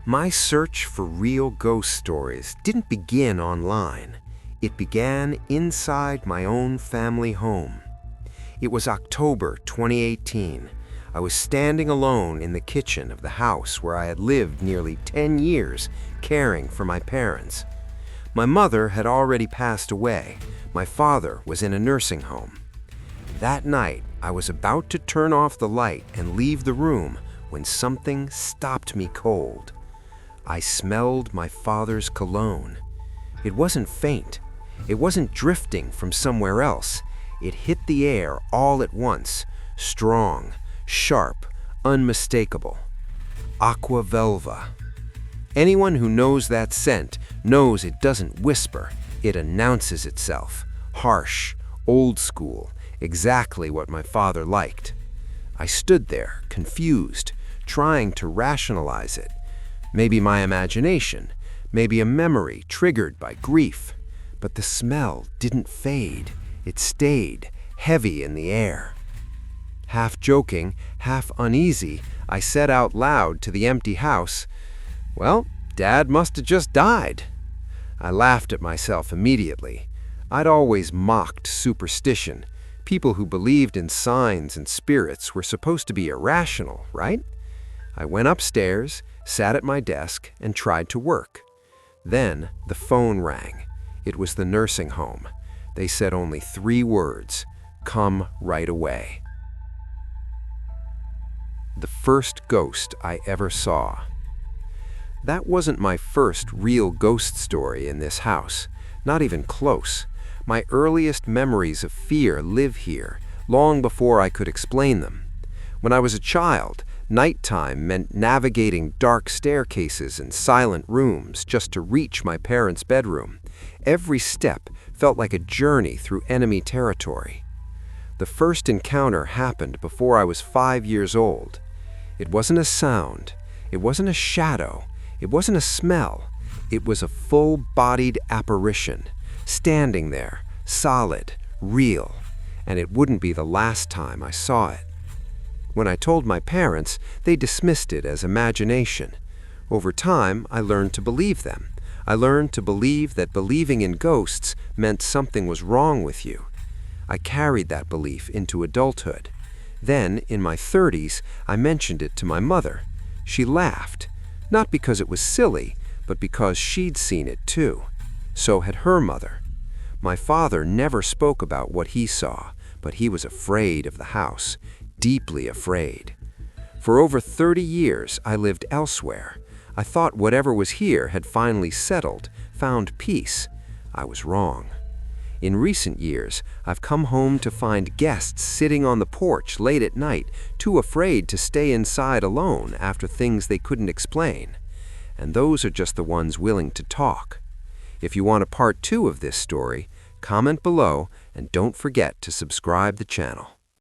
My search for real ghost stories didn't begin online. It began inside my own family home. It was October 2018. I was standing alone in the kitchen of the house where I had lived nearly 10 years, caring for my parents. My mother had already passed away. My father was in a nursing home. That night, I was about to turn off the light and leave the room when something stopped me cold. I smelled my father's cologne. It wasn't faint. It wasn't drifting from somewhere else. It hit the air all at once, strong, sharp, unmistakable. Aqua Velva. Anyone who knows that scent knows it doesn't whisper, it announces itself. Harsh, old school, exactly what my father liked. I stood there, confused, trying to rationalize it. Maybe my imagination, maybe a memory triggered by grief. But the smell didn't fade. It stayed, heavy in the air. Half joking, half uneasy, I said out loud to the empty house, "Well, Dad must have just died." I laughed at myself immediately. I'd always mocked superstition. People who believed in signs and spirits were supposed to be irrational, right? I went upstairs, sat at my desk, and tried to work. Then the phone rang. It was the nursing home. They said only 3 words, "Come right away." The first ghost I ever saw. That wasn't my first real ghost story in this house, not even close. My earliest memories of fear live here, long before I could explain them. When I was a child, nighttime meant navigating dark staircases and silent rooms just to reach my parents' bedroom. Every step felt like a journey through enemy territory. The first encounter happened before I was 5 years old. It wasn't a sound. It wasn't a shadow. It wasn't a smell. It was a full-bodied apparition, standing there, solid, real, and it wouldn't be the last time I saw it. When I told my parents, they dismissed it as imagination. Over time, I learned to believe them. I learned to believe that believing in ghosts meant something was wrong with you. I carried that belief into adulthood. Then, in my 30s, I mentioned it to my mother. She laughed, not because it was silly, but because she'd seen it too. So had her mother. My father never spoke about what he saw, but he was afraid of the house, deeply afraid. For over 30 years, I lived elsewhere. I thought whatever was here had finally settled, found peace. I was wrong. In recent years, I've come home to find guests sitting on the porch late at night, too afraid to stay inside alone after things they couldn't explain. And those are just the ones willing to talk. If you want a part 2 of this story, comment below and don't forget to subscribe the channel.